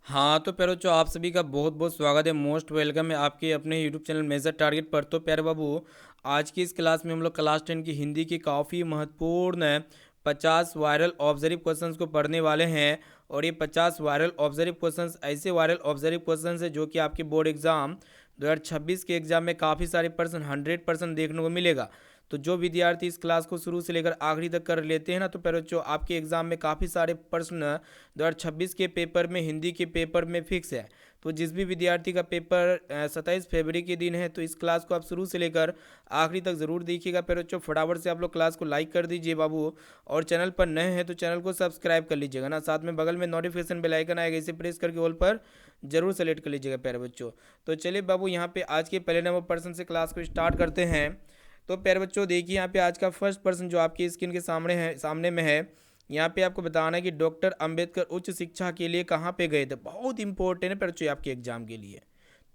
हाँ, तो प्यारे बच्चों आप सभी का बहुत बहुत स्वागत है। मोस्ट वेलकम है आपके अपने यूट्यूब चैनल मेजर टारगेट पर। तो प्यारे बाबू, आज की इस क्लास में हम लोग क्लास 10 की हिंदी की काफ़ी महत्वपूर्ण 50 वायरल ऑब्जर्व क्वेश्चंस को पढ़ने वाले हैं। और ये 50 वायरल ऑब्जर्व क्वेश्चंस ऐसे वायरल ऑब्जर्व क्वेश्चंस है जो कि आपके बोर्ड एग्जाम 2026 के एग्जाम में काफ़ी सारे पर्सन 100% देखने को मिलेगा। तो जो विद्यार्थी इस क्लास को शुरू से लेकर आखिरी तक कर लेते हैं ना, तो प्यारे बच्चों आपके एग्जाम में काफ़ी सारे प्रश्न 2026 के पेपर में, हिंदी के पेपर में फिक्स है। तो जिस भी विद्यार्थी का पेपर 27 फरवरी के दिन है, तो इस क्लास को आप शुरू से लेकर आखिरी तक ज़रूर देखिएगा। प्यारे बच्चों फटाफट से आप लोग क्लास को लाइक कर दीजिए बाबू। और चैनल पर नए हैं तो चैनल को सब्सक्राइब कर लीजिएगा ना। साथ में बगल में नोटिफिकेशन बेल आइकन आएगा, इसे प्रेस करके ऑल पर जरूर सेलेक्ट कर लीजिएगा प्यारे बच्चों। तो चलिए बाबू, यहाँ पे आज के पहले नंबर पर्सन से क्लास को स्टार्ट करते हैं। तो प्यारे बच्चों देखिए, यहाँ पे आज का फर्स्ट पर्सन जो आपकी स्क्रीन के सामने में है, यहाँ पे आपको बताना है कि डॉक्टर अंबेडकर उच्च शिक्षा के लिए कहाँ पे गए थे। बहुत इंपॉर्टेंट है प्यारे बच्चों आपके एग्जाम के लिए।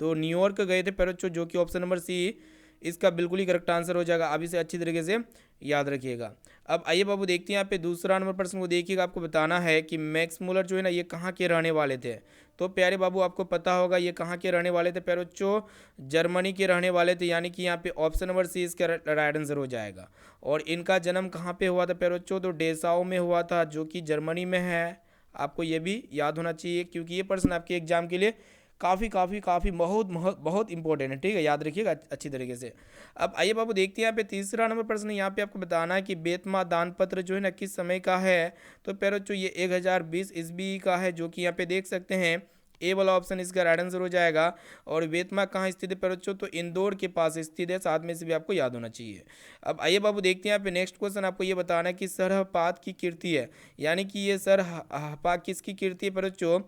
तो न्यूयॉर्क गए थे प्यारे बच्चों, जो कि ऑप्शन नंबर सी इसका बिल्कुल ही करेक्ट आंसर हो जाएगा। आप इसे अच्छी तरीके से याद रखिएगा। अब आइए बाबू देखते हैं, यहाँ पे दूसरा नंबर प्रश्न को देखिएगा। आपको बताना है कि मैक्स मूलर जो है ना, ये कहाँ के रहने वाले थे। तो प्यारे बाबू आपको पता होगा ये कहाँ के रहने वाले थे प्यारे बच्चों, जर्मनी के रहने वाले थे। यानी कि यहाँ पे ऑप्शन नंबर सी इसका राइट आंसर हो जाएगा। और इनका जन्म कहाँ पे हुआ था प्यारे बच्चों, तो डेसाओ में हुआ था, जो कि जर्मनी में है। आपको ये भी याद होना चाहिए, क्योंकि ये प्रश्न आपके एग्जाम के लिए काफ़ी काफ़ी काफ़ी बहुत बहुत बहुत इंपॉर्टेंट है। ठीक है, याद रखिएगा अच्छी तरीके से। अब आइए बाबू देखते हैं, यहाँ पे तीसरा नंबर प्रश्न यहाँ पे आपको बताना है कि बेतमा दान पत्र जो है ना किस समय का है। तो प्यारे बच्चों ये 1020 ईस्वी का है, जो कि यहाँ पे देख सकते हैं। ए वाला ऑप्शन इसका राइट आंसर हो जाएगा। और बेतमा कहाँ स्थित है प्यारे बच्चों, तो इंदौर के पास स्थित है। साथ में से भी आपको याद होना चाहिए। अब आइए बाबू देखते हैं, यहाँ पे नेक्स्ट क्वेश्चन आपको ये बताना है कि सरहपाद की कीर्ति है। यानी कि ये सरहपाद किसकी कीर्ति है प्यारे बच्चों,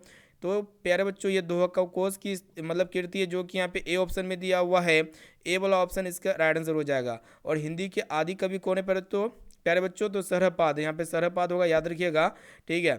तो प्यारे बच्चों ये दोहा कोस की मतलब कीर्ति है, जो कि यहाँ पे ए ऑप्शन में दिया हुआ है। ए वाला ऑप्शन इसका राइट आंसर हो जाएगा। और हिंदी के आदि कवि कौन है प्यारे बच्चों, तो सरहपाद है। यहाँ पे सरहपाद होगा, याद रखिएगा। ठीक है।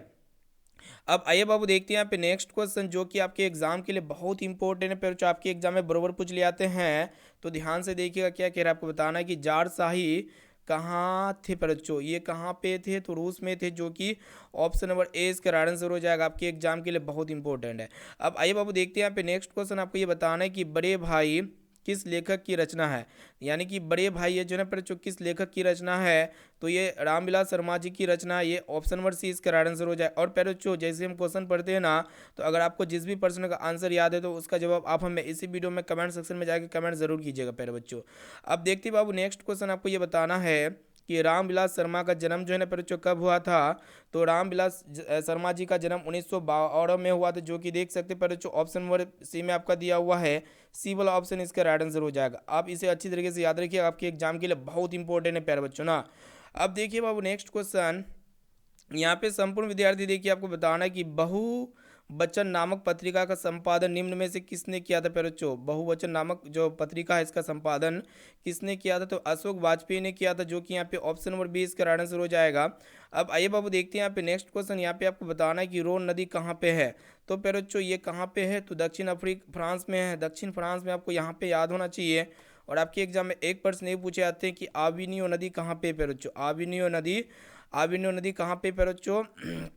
अब आइए बाबू देखते हैं यहाँ पे नेक्स्ट क्वेश्चन, जो कि आपके एग्जाम के लिए बहुत इंपॉर्टेंट है प्यारे बच्चों, आपके एग्जाम में बरोबर पूछ ले आते हैं। तो ध्यान से देखिएगा क्या कह रहा है। आपको बताना है कि जार शाही कहाँ थे प्यारे बच्चों, ये कहाँ पे थे, तो रूस में थे, जो कि ऑप्शन नंबर ए इसका राइट आंसर हो जाएगा। आपके एग्जाम के लिए बहुत इंपॉर्टेंट है। अब आइए बाबू देखते हैं यहाँ पे नेक्स्ट क्वेश्चन, आपको ये बताना है कि बड़े भाई किस लेखक की रचना है। यानी कि बड़े भाई ये जो है ना किस लेखक की रचना है, तो ये रामविलास शर्मा जी की रचना है। ये ऑप्शन नंबर सी इसका राइट आंसर हो जाए। और प्यारे बच्चों जैसे हम क्वेश्चन पढ़ते हैं ना, तो अगर आपको जिस भी प्रश्न का आंसर याद है, तो उसका जवाब आप हमें इसी वीडियो में कमेंट सेक्शन में जाकर कमेंट जरूर कीजिएगा प्यारे बच्चों। अब देखते हैं बाबू नेक्स्ट क्वेश्चन, आपको ये बताना है कि रामविलास शर्मा का जन्म जो है ना प्यारे बच्चों कब हुआ था। तो रामविलास शर्मा जी का जन्म 1912 में हुआ था, जो कि देख सकते हैं प्यारे बच्चों ऑप्शन नंबर सी में आपका दिया हुआ है। सी वाला ऑप्शन इसका राइट आंसर हो जाएगा। आप इसे अच्छी तरीके से याद रखिए, आपके एग्जाम के लिए बहुत इंपॉर्टेंट है प्यारे बच्चों ना। अब देखिए बाबू नेक्स्ट क्वेश्चन, यहाँ पे संपूर्ण विद्यार्थी देखिए, आपको बताना है कि बहुवचन नामक पत्रिका का संपादन निम्न में से किसने किया था प्यारे बच्चों। बहुवचन नामक जो पत्रिका है, इसका संपादन किसने किया था, तो अशोक वाजपेयी ने किया था, जो कि यहाँ पे ऑप्शन नंबर 20 का राइट आंसर हो जाएगा। अब आइए बाबू देखते हैं यहाँ पे नेक्स्ट क्वेश्चन, यहाँ पे आपको बताना है कि रोन नदी कहाँ पे है। तो प्यारे बच्चों ये कहाँ पे है, तो दक्षिण अफ्रीका फ्रांस में है। दक्षिण फ्रांस में आपको यहाँ पे याद होना चाहिए। और आपके एग्जाम में एक प्रश्न ये पूछे जाते हैं कि आविनियो नदी कहाँ पे है प्यारे बच्चों, आविनो नदी कहाँ पे प्यारे बच्चों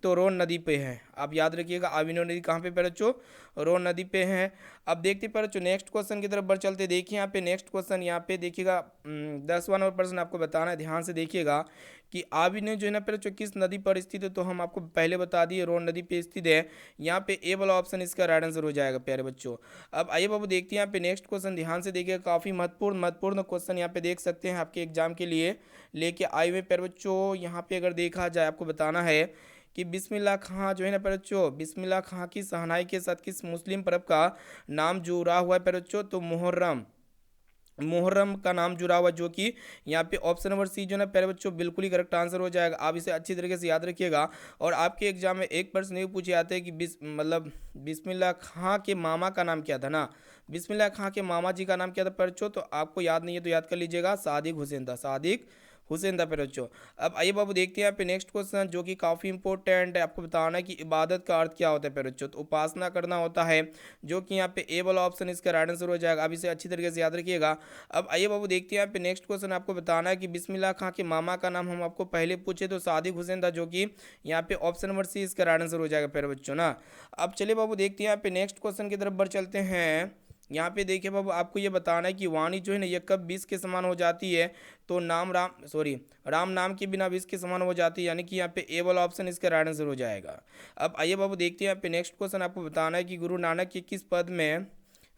तो रोन नदी पे है। आप याद रखिएगा आविनो नदी कहाँ पे प्यारे बच्चों, रोन नदी पे है। अब देखते प्यारे बच्चों नेक्स्ट क्वेश्चन की तरफ बढ़ चलते। देखिए यहाँ पे नेक्स्ट क्वेश्चन, यहाँ पे देखिएगा 10वां नंबर प्रश्न आपको बताना है, ध्यान से देखिएगा कि आविनो जो है ना प्यारे बच्चों किस नदी पर स्थित है। तो हम आपको पहले बता दिए रोन नदी पे स्थित है। यहाँ पे ए वाला ऑप्शन इसका राइट आंसर हो जाएगा प्यारे बच्चों। अब आइए बाबू देखते हैं यहाँ पे नेक्स्ट क्वेश्चन, ध्यान से देखिएगा, काफ़ी महत्वपूर्ण क्वेश्चन यहाँ पे देख सकते हैं आपके एग्जाम के लिए लेके आए हुए प्यारे बच्चों। यहाँ पे अगर देखा जाए, आपको बताना है कि बिस्मिल्लाह खां जो है ना प्यारे बच्चों, बिस्मिल्लाह खां की शहनाई के साथ किस मुस्लिम पर्व का नाम जुड़ा हुआ है प्यारे बच्चों, तो मुहर्रम। मुहर्रम का नाम जुड़ा हुआ, जो कि यहाँ पे ऑप्शन नंबर सी जो है ना प्यारे बच्चों बिल्कुल ही करेक्ट आंसर हो जाएगा। आप इसे अच्छी तरीके से याद रखिएगा। और आपके एग्जाम में एक प्रश्न ये पूछे जाते हैं कि बिस्मिल्लाह खां के मामा का नाम क्या था ना। बिस्मिल्लाह खां के मामा जी का नाम क्या था प्यारे बच्चों, तो आपको याद नहीं है तो याद कर लीजिएगा, सादिक हुसैन था, सादिक हुसैन था प्यारे बच्चों। अब आइए बाबू देखते हैं यहाँ पे नेक्स्ट क्वेश्चन जो कि काफ़ी इंपॉर्टेंट है। आपको बताना है कि इबादत का अर्थ क्या होता है प्यारे बच्चों। तो उपासना करना होता है, जो कि यहाँ पे ए वाला ऑप्शन इसका राइट आंसर हो जाएगा। अब इसे अच्छी तरीके से याद रखिएगा। अब आइए बाबू देखते हैं यहाँ पे नेक्स्ट क्वेश्चन। आपको बताना है कि बिस्मिल्लाह खां के मामा का नाम हम आपको पहले पूछे तो सादिक हुसैन था, जो कि यहाँ पे ऑप्शन नंबर सी इसका राइट आंसर हो जाएगा प्यारे बच्चों ना। अब चलिए बाबू देखते हैं यहाँ पे नेक्स्ट क्वेश्चन की तरफ बढ़ चलते हैं। यहाँ पे देखिए बाबू आपको ये बताना है कि वाणी जो है ना ये कब 20 के समान हो जाती है। तो राम नाम के बिना 20 के समान हो जाती है, यानी कि यहाँ पे ए वाला ऑप्शन इसका राइट आंसर हो जाएगा। अब आइए बाबू देखते हैं यहाँ पे नेक्स्ट क्वेश्चन। आपको बताना है कि गुरु नानक के किस पद में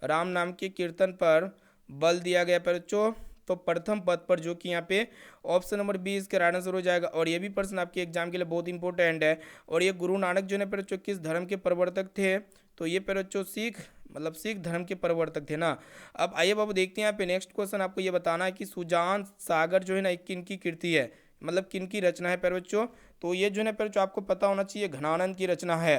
राम नाम के कीर्तन पर बल दिया गया पर बच्चों। तो प्रथम पद पर, जो कि यहाँ पे ऑप्शन नंबर बी इसका राइट आंसर हो जाएगा। और ये भी प्रश्न आपके एग्जाम के लिए बहुत इंपॉर्टेंट है। और ये गुरु नानक जो है पर बच्चों किस धर्म के प्रवर्तक थे। तो ये पर बच्चों सिख धर्म के प्रवर्तक थे ना। अब आइए बाबू देखते हैं यहाँ पे नेक्स्ट क्वेश्चन। आपको ये बताना है कि सुजान सागर जो है ना किन की कृति है, मतलब किन की रचना है प्यारे बच्चों। तो ये जो है ना प्यारे बच्चों आपको पता होना चाहिए, घनानंद की रचना है।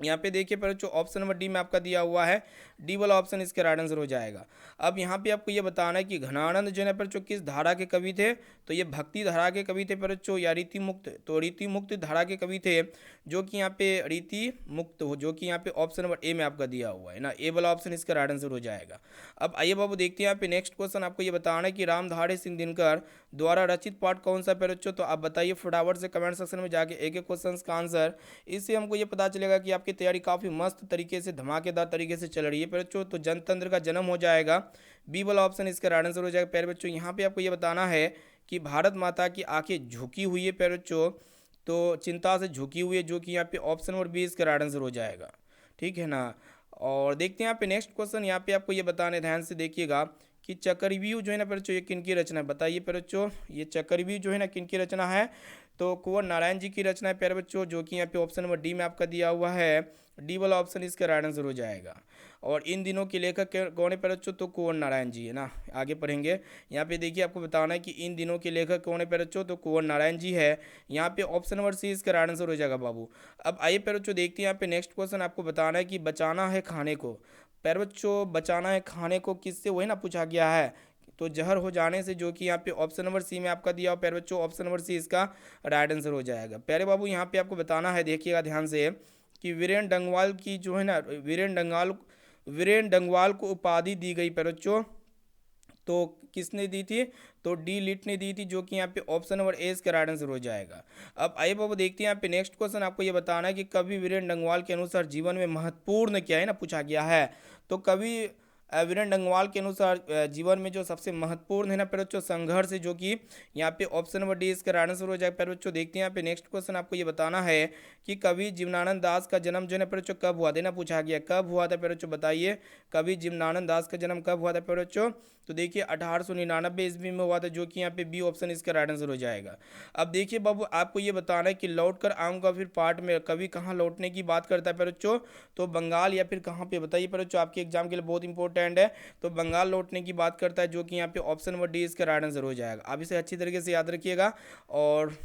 यहाँ पे देखिए प्यारे बच्चों ऑप्शन नंबर डी में आपका दिया हुआ है, डी वाला ऑप्शन इसका राइट आंसर हो जाएगा। अब यहाँ पे आपको ये बताना है कि घनानंद जो है ना प्यारे बच्चों किस धारा के कवि थे। तो ये भक्ति धारा के कवि थे प्यारे बच्चों, या रीति मुक्त। तो रीति मुक्त धारा के कवि थे, जो कि यहाँ पे रीति मुक्त हो, जो कि यहाँ पे ऑप्शन नंबर ए में आपका दिया हुआ है ना। ए वाला ऑप्शन इसका राइट आंसर हो जाएगा। अब आइए बाबू देखते हैं यहाँ पे नेक्स्ट क्वेश्चन। आपको ये बताना है कि रामधारी सिंह दिनकर द्वारा रचित पाठ कौन सा प्यारे बच्चों। तो आप बताइए फटाफट से कमेंट सेक्शन में जाके एक एक क्वेश्चन का आंसर। इससे हमको ये पता चलेगा कि आपकी तैयारी काफ़ी मस्त तरीके से, धमाकेदार तरीके से चल रही है प्यारे बच्चों। तो जनतंत्र का जन्म हो जाएगा, बी वाला ऑप्शन इसका राइट आंसर हो जाएगा प्यारे बच्चों। यहाँ पे आपको ये बताना है कि भारत माता की आंखें झुकी हुई है प्यारे बच्चों, तो चिंता से झुकी हुई है, जो कि यहाँ पे ऑप्शन नंबर बी इसका राइट आंसर हो जाएगा। ठीक है ना। और देखते हैं यहाँ पे नेक्स्ट क्वेश्चन। यहाँ पे आपको ये बताने, ध्यान से देखिएगा कि चक्रव्यूह जो है ना प्यारे बच्चों ये किन की रचना है। बताइए प्यारे बच्चों, ये चक्रव्यूह जो है ना किन की रचना है। तो कुंवर नारायण जी की रचना है प्यारे बच्चों, जो कि यहाँ पे ऑप्शन नंबर डी में आपका दिया हुआ है। डी वाला ऑप्शन इसका राइट आंसर हो जाएगा। और इन दिनों के लेखक कौन है प्यारे बच्चों। तो कुंवर नारायण जी है ना। आगे पढ़ेंगे। यहाँ पे देखिए आपको बताना है कि इन दिनों के लेखक कौन है प्यारे बच्चों। तो कुंवर नारायण जी है। यहाँ पे ऑप्शन नंबर सी इसका राइट आंसर हो जाएगा बाबू। अब आइए प्यारे बच्चों देखते हैं यहाँ पे नेक्स्ट क्वेश्चन। आपको बताना है कि बचाना है खाने को। प्यारे बच्चों बचाना है खाने को किससे, वही ना पूछा गया है। तो जहर हो जाने से, जो कि यहाँ पे ऑप्शन नंबर सी में आपका दिया हो प्यारे बच्चों, ऑप्शन नंबर सी इसका राइट आंसर हो जाएगा। प्यारे बाबू यहाँ पे आपको बताना है, देखिएगा ध्यान से, कि वीरेन डंगवाल की जो है ना, वीरेन डंगवाल को उपाधि दी गई प्यारे बच्चों। तो किसने दी थी। तो डी लिट ने दी थी, जो कि यहाँ पे ऑप्शन नंबर ए इसका राइट आंसर हो जाएगा। अब आइए बाबू देखते हैं यहाँ पे नेक्स्ट क्वेश्चन। आपको ये बताना है कि कवि वीरेंद्र डंगवाल के अनुसार जीवन में महत्वपूर्ण क्या है ना, पूछा गया है। तो कवि वीरेंद्र डंगवाल के अनुसार जीवन में जो सबसे महत्वपूर्ण है ना प्यारे बच्चों, संघर्ष, जो कि यहाँ पे ऑप्शन नंबर डी इसका राइट आंसर हो जाएगा प्यारे बच्चों। देखते हैं यहाँ पे नेक्स्ट क्वेश्चन। आपको ये बताना है कि कवि जीवनानंद दास का जन्म जो है ना प्यारे बच्चों कब हुआ था ना, पूछा गया कब हुआ था प्यारे बच्चों। बताइए कवि जीवनानंद दास का जन्म कब हुआ था प्यारे बच्चों। तो देखिए 1899 ईस्वी में हुआ था, जो कि यहाँ पे बी ऑप्शन इसका राइट आंसर हो जाएगा। अब देखिए बाबू आपको ये बताना है कि लौट कर आऊँगा फिर पार्ट में कवि कहाँ लौटने की बात करता है प्यारे बच्चों। तो बंगाल या फिर कहाँ पे, बताइए प्यारे बच्चों, आपके एग्जाम के लिए बहुत इंपॉर्टेंट है। तो बंगाल लौटने की बात करता है, जो कि यहाँ पे ऑप्शन नंबर डी इसका राइट आंसर हो जाएगा। आप इसे अच्छी तरीके से याद रखिएगा। और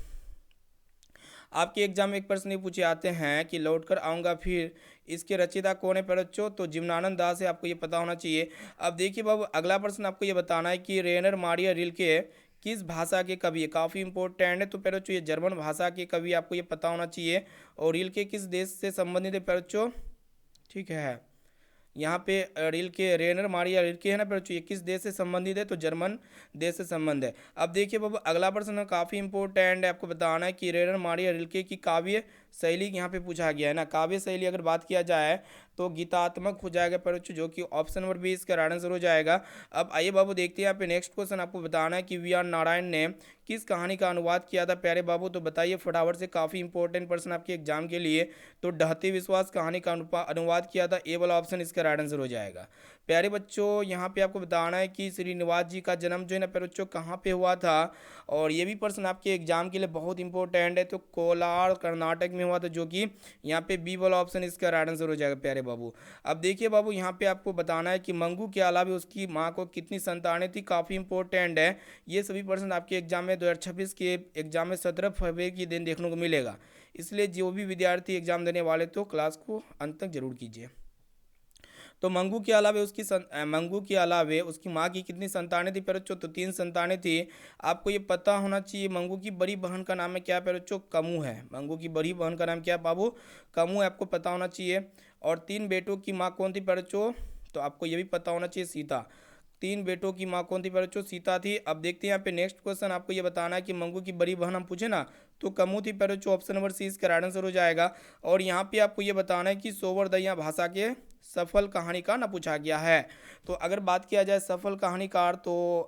आपके एग्जाम में एक प्रश्न ये पूछे आते हैं कि लौट कर आऊँगा फिर, इसके रचयिता कौन है प्यारे बच्चों। तो जीवनानंद दास है, आपको ये पता होना चाहिए। अब देखिए बाबू अगला प्रश्न आपको ये बताना है कि रेनर मारिया रिल्के किस भाषा के कवि है। काफ़ी इंपॉर्टेंट है। तो प्यारे बच्चों ये जर्मन भाषा के कवि, आपको ये पता होना चाहिए। और रिल्के किस देश से संबंधित है प्यारे बच्चों। ठीक है, यहाँ पे रिल्के, रेनर मारिया रिल्के है ना बच्चों, ये किस देश से संबंधित है। तो जर्मन देश से संबंध है। अब देखिए बाबू अगला प्रश्न काफ़ी इंपॉर्टेंट है। आपको बताना है कि रेनर मारिया रिल्के की काव्य शैली यहाँ पे पूछा गया है ना। काव्य शैली अगर बात किया जाए तो गीतात्मक हो जाएगा बच्चों, जो कि ऑप्शन नंबर बी इसका राइट आंसर हो जाएगा। अब आइए बाबू देखते हैं यहाँ पे नेक्स्ट क्वेश्चन। आपको बताना है कि वी आर नारायण ने किस कहानी का अनुवाद किया था प्यारे बाबू। तो बताइए फटाफट से, काफ़ी इंपॉर्टेंट प्रश्न आपके एग्जाम के लिए। तो ढहते विश्वास कहानी का अनुवाद किया था, ए वाला ऑप्शन इसका राइट आंसर हो जाएगा। प्यारे बच्चों यहाँ पे आपको बताना है कि श्रीनिवास जी का जन्म जो है ना प्यारे बच्चों कहाँ पे हुआ था। और ये भी प्रश्न आपके एग्जाम के लिए बहुत इंपॉर्टेंट है। तो कोलार कर्नाटक में हुआ था, जो कि यहाँ पे बी वाला ऑप्शन इसका राइट आंसर हो जाएगा प्यारे बाबू। अब देखिए बाबू यहाँ पे आपको बताना है कि मंगू के अलावा उसकी माँ को कितनी संतानें थी। काफ़ी इंपॉर्टेंट है। ये सभी प्रश्न आपके एग्जाम में 2026 के एग्जाम में 17 फरवरी के दिन देखने को मिलेगा। इसलिए जो भी विद्यार्थी एग्जाम देने वाले तो क्लास को अंत तक जरूर कीजिए। तो मंगू के अलावे उसकी माँ की कितनी संतानें थी प्यारे बच्चों? तो 3 संतानें थी। आपको ये पता होना चाहिए मंगू की बड़ी बहन का नाम है क्या प्यारे बच्चों? कमू है। मंगू की बड़ी बहन का नाम क्या है बाबू? कमू है, आपको पता होना चाहिए। और 3 बेटों की माँ कौन थी प्यारे बच्चों? तो आपको ये भी पता होना चाहिए, सीता। 3 बेटों की माँ कौन थी प्यारे बच्चों? सीता थी। अब देखते हैं यहाँ पे नेक्स्ट क्वेश्चन, आपको ये बताना है कि मंगू की बड़ी बहन हम पूछे ना, तो कमू थी प्यारे बच्चों। ऑप्शन नंबर सी इसका राइट आंसर हो जाएगा। और यहाँ पे आपको ये बताना है कि सोवरदैया भाषा के सफल कहानीकार ना पूछा गया है। तो अगर बात किया जाए सफल कहानीकार, तो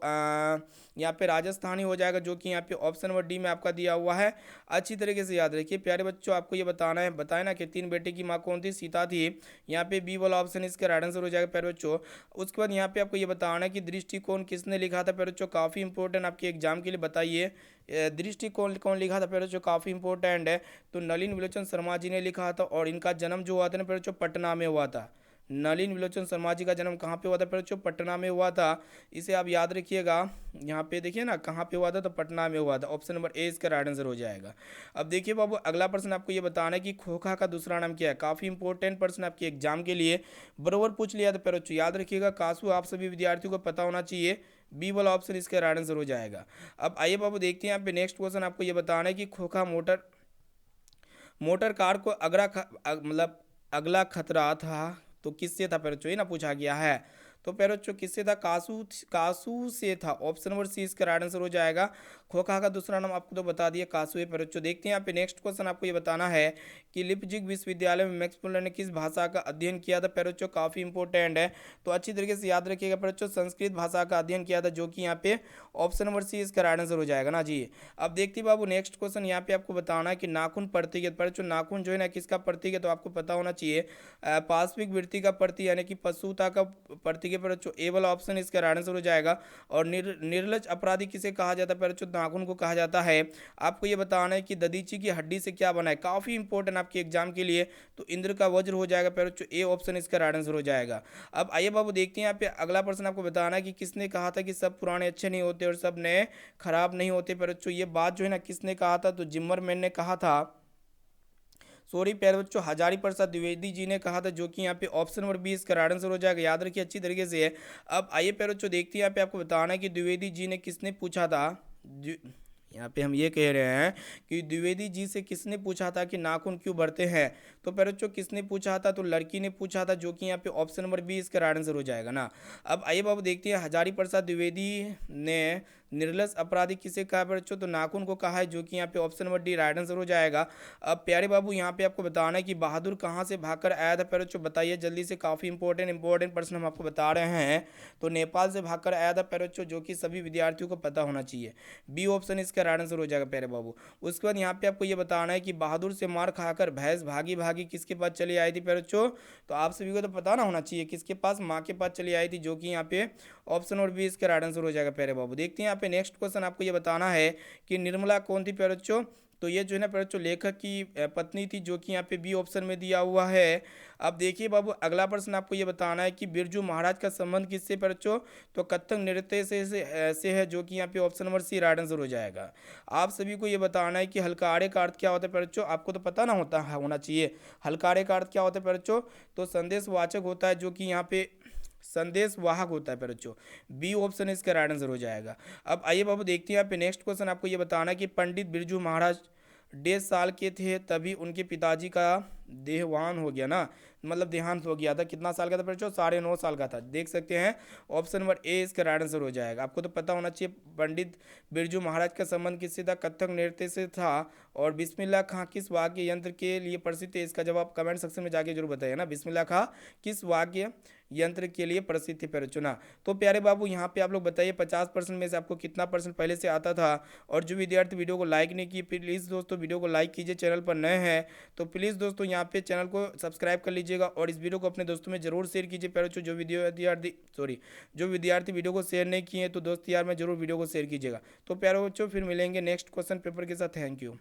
यहाँ पे राजस्थानी हो जाएगा, जो कि यहाँ पे ऑप्शन नंबर डी में आपका दिया हुआ है। अच्छी तरीके से याद रखिए प्यारे बच्चों, आपको ये बताना है, बताए ना कि 3 बेटे की माँ कौन थी? सीता थी। यहाँ पे बी वाला ऑप्शन इसका राइट आंसर हो जाएगा प्यारे बच्चों। उसके बाद यहाँ पे आपको ये बताना है कि दृष्टिकोण किसने लिखा था प्यारे बच्चों? काफ़ी इंपॉर्टेंट आपके एग्जाम के लिए, बताइए दृष्टिकोण कौन लिखा था प्यारे बच्चों? काफ़ी इंपॉर्टेंट है। तो नलिन विलोचन शर्मा जी ने लिखा था, और इनका जन्म जो हुआ था ना प्यारे बच्चों, पटना में हुआ था। नलिन विलोचन शर्मा जी का जन्म कहाँ पे हुआ था प्यारे बच्चों? पटना में हुआ था। इसे आप याद रखिएगा। यहाँ पे देखिए ना कहाँ पे हुआ था, तो पटना में हुआ था। ऑप्शन नंबर ए इसका राइट आंसर हो जाएगा। अब देखिए बाबू, अगला प्रश्न आपको ये बताना है कि खोखा का दूसरा नाम क्या है। काफ़ी इंपॉर्टेंट प्रश्न आपके एग्जाम के लिए बरोबर पूछ लिया था प्यारे बच्चों, याद रखिएगा। कासू आप सभी विद्यार्थियों को पता होना चाहिए। बी वाला ऑप्शन इसका राइट आंसर हो जाएगा। अब आइए बाबू देखते हैं यहाँ पे नेक्स्ट क्वेश्चन, आपको ये बताना है कि खोखा मोटर मोटर कार को मतलब अगला खतरा था, तो किससे था प्यारे बच्चों? ये ना पूछा गया है। तो प्यारे बच्चों किससे था? कासू से था। ऑप्शन नंबर सी इसका राइट आंसर हो जाएगा। खोखा का दूसरा नाम आपको तो बता दिया, कासू है प्यारे बच्चों। देखते हैं यहाँ पे नेक्स्ट क्वेश्चन, आपको ये बताना है कि लिपजिग विश्वविद्यालय में मैक्स मुलर ने किस भाषा का अध्ययन किया था प्यारे बच्चों? काफ़ी इंपॉर्टेंट है, तो अच्छी तरीके से याद रखिएगा प्यारे बच्चों। संस्कृत भाषा का अध्ययन किया था, जो कि यहाँ पे ऑप्शन नंबर सी इसका राइट आंसर हो जाएगा ना जी। अब देखते बाबू नेक्स्ट क्वेश्चन, यहाँ पे आपको बताना है कि नाखून प्रतीक है प्यारे बच्चों। नाखून जो है ना किसका प्रतीक है? तो आपको पता होना चाहिए पाश्विक वृत्ति का प्रतीक, यानी कि पशुता का प्रतीक है प्यारे बच्चों। ए वाला ऑप्शन इसका राइट आंसर हो जाएगा। और निर्लज अपराधी किसे कहा जाता है प्यारे बच्चों? नाखून को कहा जाता है। आपको ये बताना है कि ददीची की हड्डी से क्या बना है। काफ़ी इंपॉर्टेंट आपके एग्जाम के लिए, तो इंद्र का वज्र हो जाएगा प्यारे बच्चों। ए ऑप्शन इसका राइट आंसर हो जाएगा। अब आइए बाबू देखते हैं यहाँ पे अगला प्रश्न, आपको बताना है कि किसने कहा था कि सब पुराने अच्छे नहीं होते और सब नए खराब नहीं होते प्यारे बच्चों? ये बात जो है ना किसने कहा था? तो जिम्मरमैन ने कहा था। सॉरी प्यारे बच्चों, हजारी प्रसाद द्विवेदी जी ने कहा था, जो कि यहाँ पे ऑप्शन नंबर बी इसका राइट आंसर हो जाएगा। याद रखिए अच्छी तरीके से है। अब आइए प्यारे बच्चों देखते हैं यहाँ पे, आपको बताना है कि द्विवेदी जी ने किसने पूछा था। यहाँ पे हम ये कह रहे हैं कि द्विवेदी जी से किसने पूछा था कि नाखून क्यों बढ़ते हैं? तो प्यारे बच्चों किसने पूछा था? तो लड़की ने पूछा था, जो कि यहाँ पे ऑप्शन नंबर बी इसका राइट आंसर हो जाएगा ना। अब आइए बाबू देखते हैं, हजारी प्रसाद द्विवेदी ने निर्लज अपराधी किसे कहा प्यारे बच्चों? तो नाखून को कहा है, जो कि यहाँ पे option number D right answer हो जाएगा। अब प्यारे बाबू यहाँ पे आपको बताना है कि बहादुर कहाँ से भागकर आया था प्यारे बच्चों? बताइए जल्दी से, काफ़ी इंपॉर्टेंट प्रश्न हम आपको बता रहे हैं। तो नेपाल से भागकर आया था प्यारे बच्चों, जो कि सभी विद्यार्थियों को पता होना चाहिए। बी ऑप्शन इसका राइट आंसर हो जाएगा प्यारे बाबू। उसके बाद यहाँ पे आपको ये बताना है कि बहादुर से मार खाकर भैंस भागी भागी किसके पास चली आई थी प्यारे बच्चों? तो आप सभी को तो पता ना होना चाहिए किसके पास? माँ के पास चली आई थी, जो कि यहाँ पे ऑप्शन और बी इसका राइट आंसर हो जाएगा प्यारे बाबू। देखते हैं यहाँ पे नेक्स्ट क्वेश्चन, आपको ये बताना है कि निर्मला कौन थी प्यारे बच्चों? तो ये जो है ना प्यारे बच्चों लेखक की पत्नी थी, जो कि यहाँ पे बी ऑप्शन में दिया हुआ है। अब देखिए बाबू अगला प्रश्न, आपको ये बताना है कि बिरजू महाराज का संबंध किससे प्यारे बच्चों? तो कथक नृत्य से है, जो कि यहाँ पे option number C right answer हो जाएगा। आप सभी को ये बताना है कि हलकारे का अर्थ क्या होता है प्यारे बच्चों? आपको तो पता ना होना चाहिए। हलकारे का अर्थ क्या होता है प्यारे बच्चों? तो संदेशवाचक होता है, जो कि यहाँ पे संदेश वाहक होता है प्यारे बच्चों। बी ऑप्शन इसका राइट आंसर हो जाएगा। अब आइए बाबू देखते हैं यहाँ पे नेक्स्ट क्वेश्चन, आपको ये बताना है कि पंडित बिरजू महाराज 1.5 साल के थे तभी उनके पिताजी का देहांत हो गया ना, मतलब देहांत हो गया था। कितना साल का था बच्चों? 9.5 साल का था। देख सकते हैं ऑप्शन नंबर ए इसका राइट आंसर हो जाएगा। आपको तो पता होना चाहिए पंडित बिरजू महाराज का संबंध किससे था? कथक नृत्य से था। और बिस्मिल्लाह खां किस वाद्य यंत्र के लिए प्रसिद्ध है? इसका जवाब कमेंट सेक्शन में जाके जरूर बताइए ना। बिस्मिल्लाह खां किस वाद्य यंत्र के लिए प्रसिद्ध थे प्यारे बच्चों ना। तो प्यारे बाबू यहाँ पे आप लोग बताइए 50% में से आपको कितना परसेंट पहले से आता था? और जो विद्यार्थी वीडियो को लाइक नहीं किए, प्लीज़ दोस्तों वीडियो को लाइक कीजिए। चैनल पर नए हैं तो प्लीज़ दोस्तों यहाँ पे चैनल को सब्सक्राइब कर लीजिएगा, और इस वीडियो को अपने दोस्तों में जरूर शेयर कीजिए प्यारे बच्चों। जो विद्यार्थी वीडियो को शेयर नहीं किए तो दोस्त यार में जरूर वीडियो को शेयर कीजिएगा। तो प्यारे बच्चों फिर मिलेंगे नेक्स्ट क्वेश्चन पेपर के साथ। Thank you.